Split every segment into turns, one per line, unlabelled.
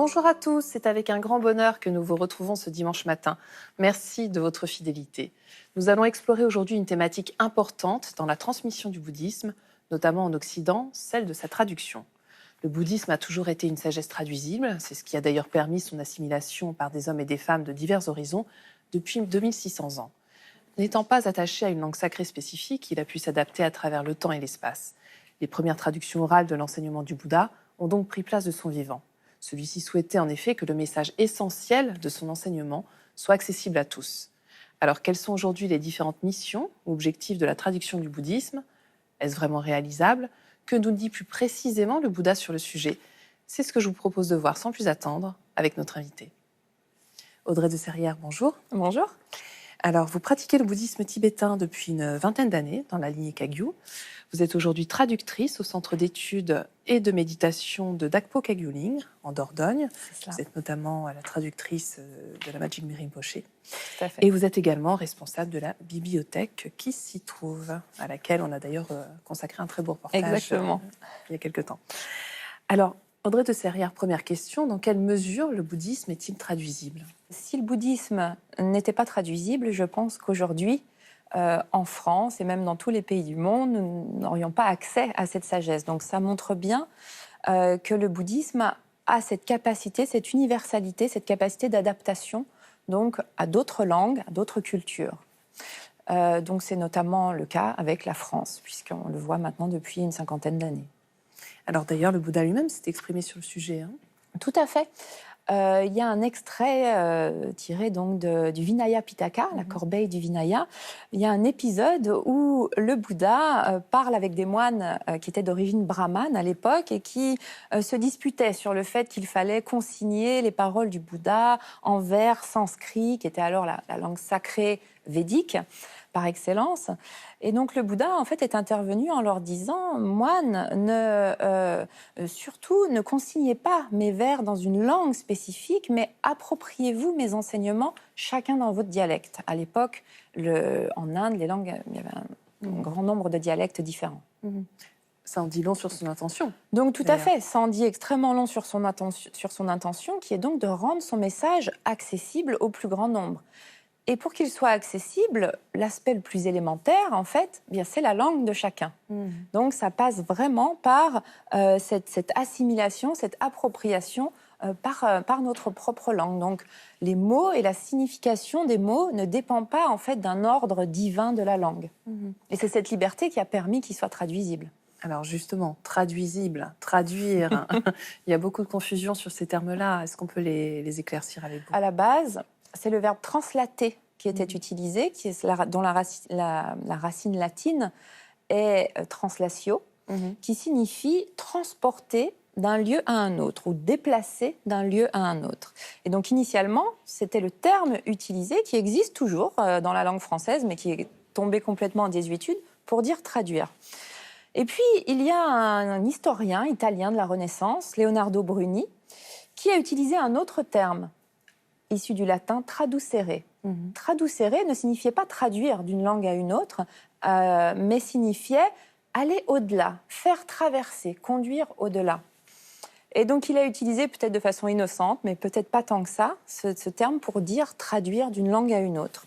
Bonjour à tous, c'est avec un grand bonheur que nous vous retrouvons ce dimanche matin. Merci de votre fidélité. Nous allons explorer aujourd'hui une thématique importante dans la transmission du bouddhisme, notamment en Occident, celle de sa traduction. Le bouddhisme a toujours été une sagesse traduisible, c'est ce qui a d'ailleurs permis son assimilation par des hommes et des femmes de divers horizons depuis 2600 ans. N'étant pas attaché à une langue sacrée spécifique, il a pu s'adapter à travers le temps et l'espace. Les premières traductions orales de l'enseignement du Bouddha ont donc pris place de son vivant. Celui-ci souhaitait en effet que le message essentiel de son enseignement soit accessible à tous. Alors, quelles sont aujourd'hui les différentes missions ou objectifs de la traduction du bouddhisme? Est-ce vraiment réalisable? Que nous dit plus précisément le Bouddha sur le sujet? C'est ce que je vous propose de voir sans plus attendre avec notre invité. Audrey de Serrières, bonjour.
Bonjour.
Alors, vous pratiquez le bouddhisme tibétain depuis une vingtaine d'années dans la lignée Kagyu. Vous êtes aujourd'hui traductrice au Centre d'études et de méditation de Dakpo Kagyu Ling, en Dordogne. Vous êtes notamment la traductrice de la Majjhima Rinpoché.
Tout à fait.
Et vous êtes également responsable de la bibliothèque qui s'y trouve, à laquelle on a d'ailleurs consacré un très beau reportage.
Exactement.
Il y a quelque temps. Alors, Audrey de Serrières, première question. Dans quelle mesure le bouddhisme est-il traduisible?
Si le bouddhisme n'était pas traduisible, je pense qu'aujourd'hui, en France et même dans tous les pays du monde, nous n'aurions pas accès à cette sagesse. Donc ça montre bien que le bouddhisme a cette capacité, cette universalité, cette capacité d'adaptation donc, à d'autres langues, à d'autres cultures. Donc c'est notamment le cas avec la France, puisqu'on le voit maintenant depuis une cinquantaine d'années.
Alors d'ailleurs, le Bouddha lui-même s'est exprimé sur le sujet.
Tout à fait. Il y a un extrait tiré donc du Vinaya Pitaka, la corbeille du Vinaya. Il y a un épisode où le Bouddha parle avec des moines qui étaient d'origine brahmane à l'époque et qui se disputaient sur le fait qu'il fallait consigner les paroles du Bouddha en vers sanskrit, qui était alors la langue sacrée védique par excellence. Et donc le Bouddha, en fait, est intervenu en leur disant « Moines, surtout ne consignez pas mes vers dans une langue spécifique, mais appropriez-vous mes enseignements, chacun dans votre dialecte. » À l'époque, en Inde, les langues, il y avait un grand nombre de dialectes différents.
Ça en dit long sur son intention.
Donc tout à fait, ça en dit extrêmement long sur son intention, qui est donc de rendre son message accessible au plus grand nombre. Et pour qu'il soit accessible, l'aspect le plus élémentaire, en fait, bien, c'est la langue de chacun. Donc ça passe vraiment par cette assimilation, cette appropriation par notre propre langue. Donc les mots et la signification des mots ne dépendent pas, en fait, d'un ordre divin de la langue. Et c'est cette liberté qui a permis qu'il soit traduisible.
Alors justement, traduisible, traduire, il y a beaucoup de confusion sur ces termes-là. Est-ce qu'on peut les éclaircir avec vous?
À la base, c'est le verbe translater qui était utilisé, dont la racine latine est translatio, qui signifie transporter d'un lieu à un autre ou déplacer d'un lieu à un autre. Et donc initialement, c'était le terme utilisé qui existe toujours dans la langue française, mais qui est tombé complètement en désuétude, pour dire traduire. Et puis, il y a un historien italien de la Renaissance, Leonardo Bruni, qui a utilisé un autre terme, issu du latin traducere. Traducere ne signifiait pas traduire d'une langue à une autre, mais signifiait aller au-delà, faire traverser, conduire au-delà. Et donc il a utilisé, peut-être de façon innocente, mais peut-être pas tant que ça, ce terme pour dire traduire d'une langue à une autre.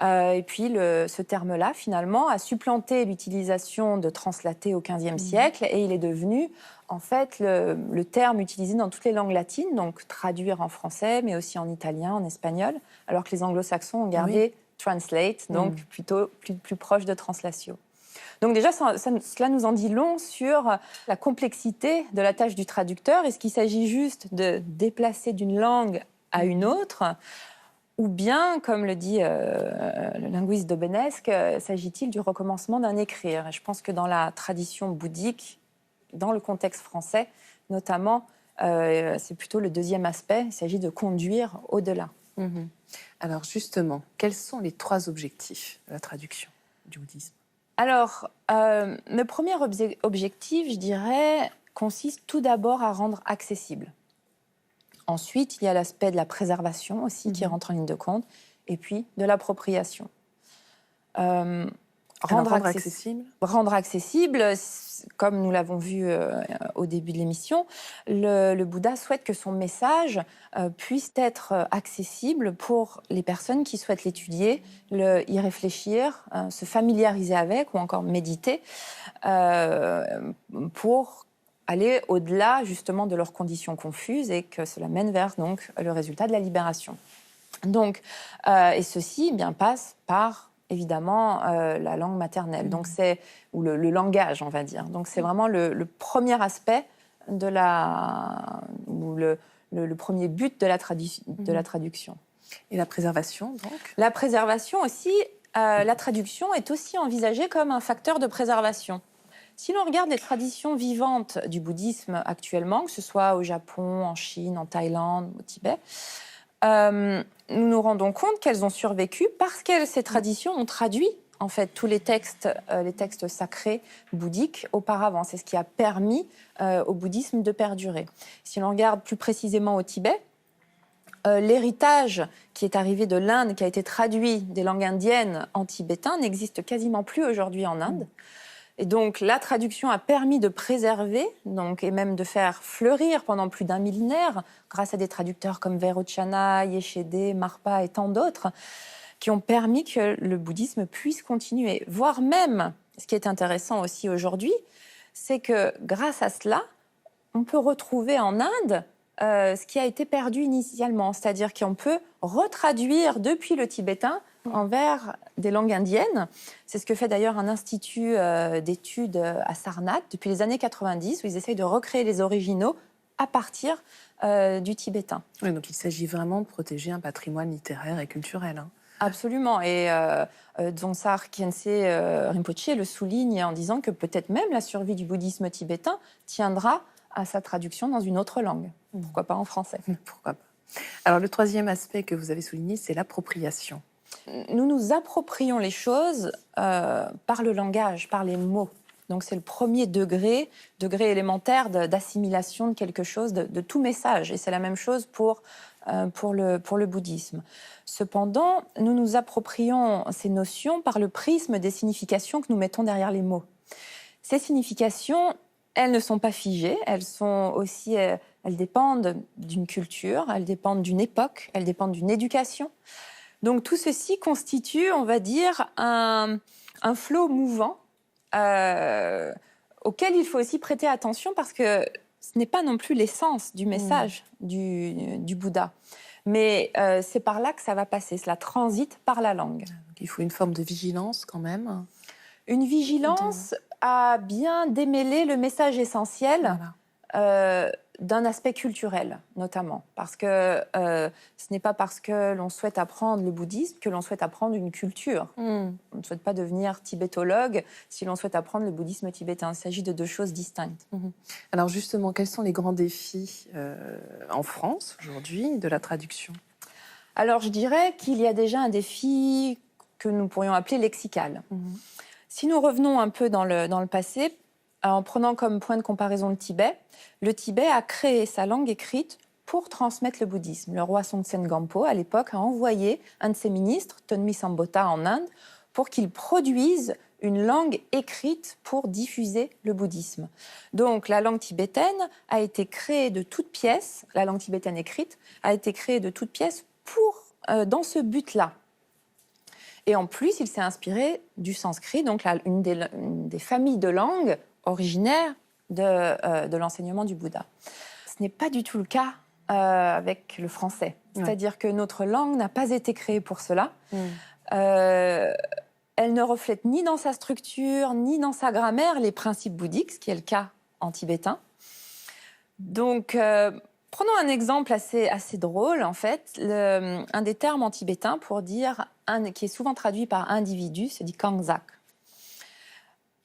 Et puis ce terme-là, finalement, a supplanté l'utilisation de translater au XVe siècle et il est devenu, en fait, le terme utilisé dans toutes les langues latines, donc traduire en français, mais aussi en italien, en espagnol, alors que les anglo-saxons ont gardé translate, donc plutôt plus proche de translatio. Donc déjà, cela nous en dit long sur la complexité de la tâche du traducteur. Est-ce qu'il s'agit juste de déplacer d'une langue à une autre ? Ou bien, comme le dit le linguiste Dobenesque, s'agit-il du recommencement d'un écrire? Et je pense que dans la tradition bouddhique, dans le contexte français notamment, c'est plutôt le deuxième aspect, il s'agit de conduire au-delà.
Alors justement, quels sont les 3 objectifs de la traduction du bouddhisme?
Alors, le premier objectif, je dirais, consiste tout d'abord à rendre accessible. Ensuite, il y a l'aspect de la préservation aussi qui rentre en ligne de compte, et puis de l'appropriation.
Rendre accessible.
Rendre accessible, comme nous l'avons vu au début de l'émission, le Bouddha souhaite que son message puisse être accessible pour les personnes qui souhaitent l'étudier, y réfléchir, se familiariser avec ou encore méditer pour aller au-delà justement de leurs conditions confuses et que cela mène vers donc, le résultat de la libération. Donc, et ceci passe par évidemment la langue maternelle, donc ou le langage, on va dire. Donc c'est vraiment le premier aspect de le premier but de la traduction.
Et la préservation, donc?
La préservation aussi, la traduction est aussi envisagée comme un facteur de préservation. Si l'on regarde les traditions vivantes du bouddhisme actuellement, que ce soit au Japon, en Chine, en Thaïlande, au Tibet, nous nous rendons compte qu'elles ont survécu parce que ces traditions ont traduit en fait tous les textes sacrés bouddhiques auparavant. C'est ce qui a permis au bouddhisme de perdurer. Si l'on regarde plus précisément au Tibet, l'héritage qui est arrivé de l'Inde, qui a été traduit des langues indiennes en tibétain, n'existe quasiment plus aujourd'hui en Inde. Et donc, la traduction a permis de préserver, et même de faire fleurir pendant plus d'un millénaire, grâce à des traducteurs comme Vairocana, Yeshede, Marpa et tant d'autres, qui ont permis que le bouddhisme puisse continuer. Voire même, ce qui est intéressant aussi aujourd'hui, c'est que grâce à cela, on peut retrouver en Inde ce qui a été perdu initialement. C'est-à-dire qu'on peut retraduire depuis le tibétain envers des langues indiennes. C'est ce que fait d'ailleurs un institut d'études à Sarnath depuis les années 90, où ils essayent de recréer les originaux à partir du tibétain.
Oui, donc il s'agit vraiment de protéger un patrimoine littéraire et culturel. Hein.
Absolument. Et Dzongtsar Khyentse Rinpoche le souligne en disant que peut-être même la survie du bouddhisme tibétain tiendra à sa traduction dans une autre langue. Pourquoi pas en français?
Pourquoi pas. Alors le troisième aspect que vous avez souligné, c'est l'appropriation.
Nous nous approprions les choses par le langage, par les mots. Donc c'est le premier degré élémentaire d'assimilation de quelque chose, de tout message. Et c'est la même chose pour le bouddhisme. Cependant, nous nous approprions ces notions par le prisme des significations que nous mettons derrière les mots. Ces significations, elles ne sont pas figées, elles dépendent d'une culture, elles dépendent d'une époque, elles dépendent d'une éducation. Donc tout ceci constitue, on va dire, un flot mouvant auquel il faut aussi prêter attention parce que ce n'est pas non plus l'essence du message du Bouddha. Mais c'est par là que ça va passer, cela transite par la langue.
Donc il faut une forme de vigilance quand même.
Une vigilance à bien démêler le message essentiel d'un aspect culturel, notamment. Parce que ce n'est pas parce que l'on souhaite apprendre le bouddhisme que l'on souhaite apprendre une culture. On ne souhaite pas devenir tibétologue si l'on souhaite apprendre le bouddhisme tibétain. Il s'agit de deux choses distinctes.
Alors justement, quels sont les grands défis en France, aujourd'hui, de la traduction?
Alors je dirais qu'il y a déjà un défi que nous pourrions appeler lexical. Si nous revenons un peu dans le passé, en prenant comme point de comparaison le Tibet a créé sa langue écrite pour transmettre le bouddhisme. Le roi Songtsen Gampo, à l'époque, a envoyé un de ses ministres, Tonmi Sambota, en Inde, pour qu'il produise une langue écrite pour diffuser le bouddhisme. Donc la langue tibétaine a été créée de toutes pièces, la langue tibétaine écrite a été créée de toutes pièces dans ce but-là. Et en plus, il s'est inspiré du sanskrit, donc une des familles de langues originaires de l'enseignement du Bouddha. Ce n'est pas du tout le cas avec le français. C'est-à-dire que notre langue n'a pas été créée pour cela. Elle ne reflète ni dans sa structure, ni dans sa grammaire les principes bouddhiques, ce qui est le cas en tibétain. Donc, prenons un exemple assez drôle, en fait. Un des termes en tibétain pour dire, qui est souvent traduit par individu, c'est dit kangzak.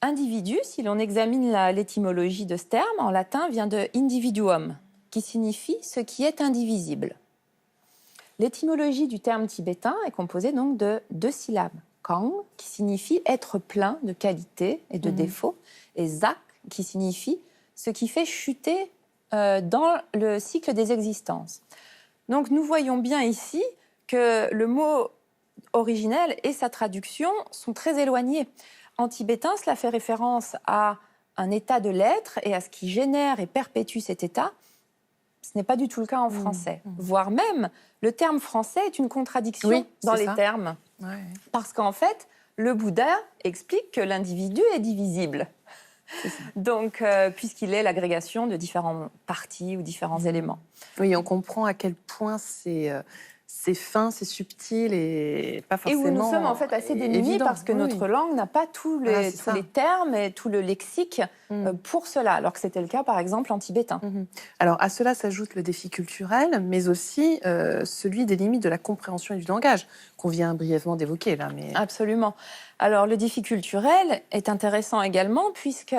Individu, si l'on examine l'étymologie de ce terme, en latin, vient de individuum, qui signifie ce qui est indivisible. L'étymologie du terme tibétain est composée donc de deux syllabes. Kang, qui signifie être plein de qualités et de défauts, et zak, qui signifie ce qui fait chuter dans le cycle des existences. Donc nous voyons bien ici que le mot originel et sa traduction sont très éloignés. En tibétain, cela fait référence à un état de l'être et à ce qui génère et perpétue cet état. Ce n'est pas du tout le cas en français. Voire même, le terme français est une contradiction dans les termes.
Ouais.
Parce qu'en fait, le Bouddha explique que l'individu est divisible. Donc, puisqu'il est l'agrégation de différentes parties ou différents éléments.
Oui, on comprend à quel point c'est fin, c'est subtil et pas forcément.
Et où nous sommes en fait assez démunis parce que notre langue n'a pas tous les termes et tout le lexique pour cela, alors que c'était le cas par exemple en tibétain.
Alors à cela s'ajoute le défi culturel, mais aussi celui des limites de la compréhension et du langage, qu'on vient brièvement d'évoquer là. Mais...
Absolument. Alors le défi culturel est intéressant également puisque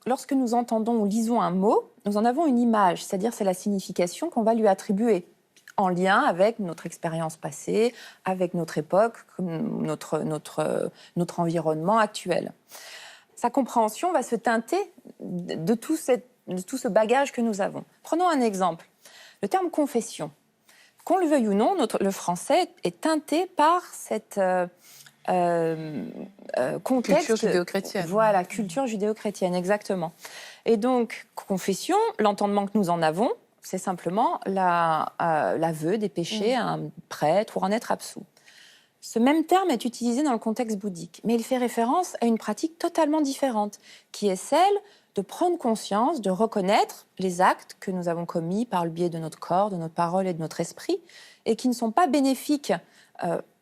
lorsque nous entendons ou lisons un mot, nous en avons une image, c'est-à-dire c'est la signification qu'on va lui attribuer, en lien avec notre expérience passée, avec notre époque, notre environnement actuel. Sa compréhension va se teinter de tout ce bagage que nous avons. Prenons un exemple. Le terme confession. Qu'on le veuille ou non, le français est teinté par cette contexte...
Culture judéo-chrétienne.
Voilà, culture judéo-chrétienne, exactement. Et donc, confession, l'entendement que nous en avons, c'est simplement l'aveu des péchés à un prêtre ou en être absous. Ce même terme est utilisé dans le contexte bouddhique, mais il fait référence à une pratique totalement différente, qui est celle de prendre conscience, de reconnaître les actes que nous avons commis par le biais de notre corps, de notre parole et de notre esprit, et qui ne sont pas bénéfiques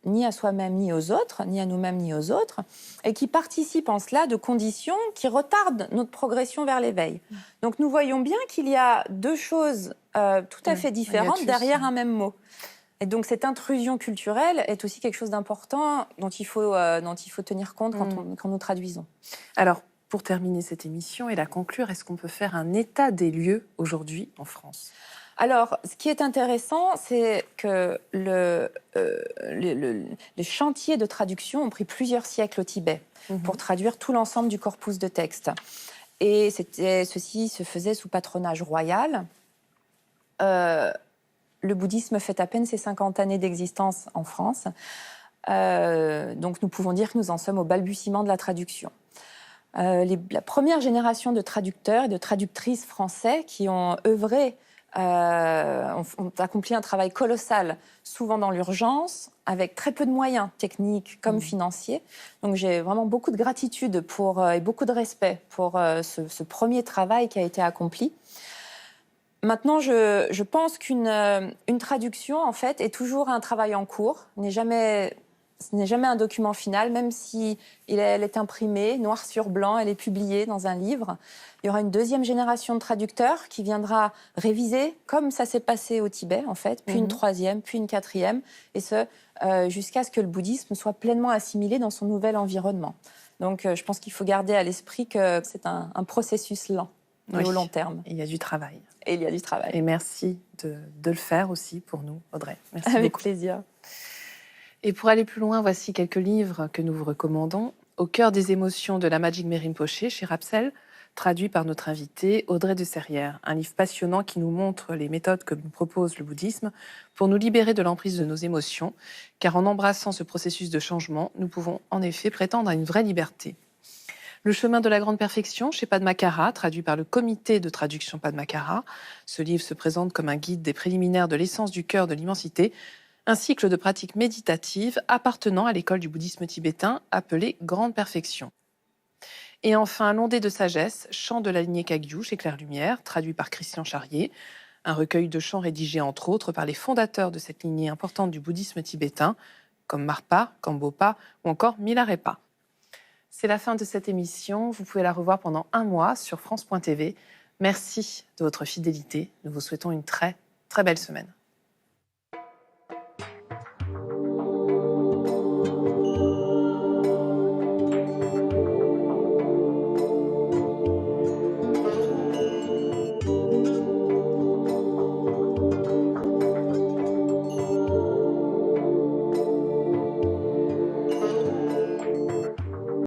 ni à soi-même, ni aux autres, ni à nous-mêmes, ni aux autres, et qui participent en cela de conditions qui retardent notre progression vers l'éveil. Donc nous voyons bien qu'il y a deux choses tout à fait différentes derrière un même mot. Et donc cette intrusion culturelle est aussi quelque chose d'important dont il faut tenir compte quand nous traduisons.
Alors, pour terminer cette émission et la conclure, est-ce qu'on peut faire un état des lieux aujourd'hui en France ?
Alors, ce qui est intéressant, c'est que les chantiers de traduction ont pris plusieurs siècles au Tibet pour traduire tout l'ensemble du corpus de textes. Et ceci se faisait sous patronage royal. Le bouddhisme fait à peine ses 50 années d'existence en France. Donc, nous pouvons dire que nous en sommes au balbutiement de la traduction. La première génération de traducteurs et de traductrices français qui ont œuvré ont accompli un travail colossal, souvent dans l'urgence, avec très peu de moyens techniques comme financiers. Donc j'ai vraiment beaucoup de gratitude et beaucoup de respect pour ce premier travail qui a été accompli. Maintenant, je pense qu'une traduction, en fait, est toujours un travail en cours, ce n'est jamais un document final, même si elle est imprimée, noir sur blanc, elle est publiée dans un livre. Il y aura une deuxième génération de traducteurs qui viendra réviser, comme ça s'est passé au Tibet, en fait, puis une troisième, puis une quatrième, et ce, jusqu'à ce que le bouddhisme soit pleinement assimilé dans son nouvel environnement. Donc, je pense qu'il faut garder à l'esprit que c'est un processus lent et au long terme.
Il y a du travail.
Et il y a du travail.
Et merci de le faire aussi pour nous, Audrey. Merci
Avec
beaucoup.
plaisir.
Et pour aller plus loin, voici quelques livres que nous vous recommandons. Au cœur des émotions de la Magic Rinpoché, chez Rapsel, traduit par notre invitée Audrey de Serrières. Un livre passionnant qui nous montre les méthodes que nous propose le bouddhisme pour nous libérer de l'emprise de nos émotions, car en embrassant ce processus de changement, nous pouvons en effet prétendre à une vraie liberté. Le chemin de la grande perfection, chez Padmakara, traduit par le comité de traduction Padmakara. Ce livre se présente comme un guide des préliminaires de l'essence du cœur de l'immensité, un cycle de pratiques méditatives appartenant à l'école du bouddhisme tibétain appelée Grande Perfection. Et enfin, L'ondée de sagesse, chant de la lignée Kagyu chez Claire Lumière, traduit par Christian Charrier, un recueil de chants rédigés entre autres par les fondateurs de cette lignée importante du bouddhisme tibétain, comme Marpa, Kambopa ou encore Milarepa. C'est la fin de cette émission, vous pouvez la revoir pendant 1 mois sur France.tv. Merci de votre fidélité, nous vous souhaitons une très, très belle semaine.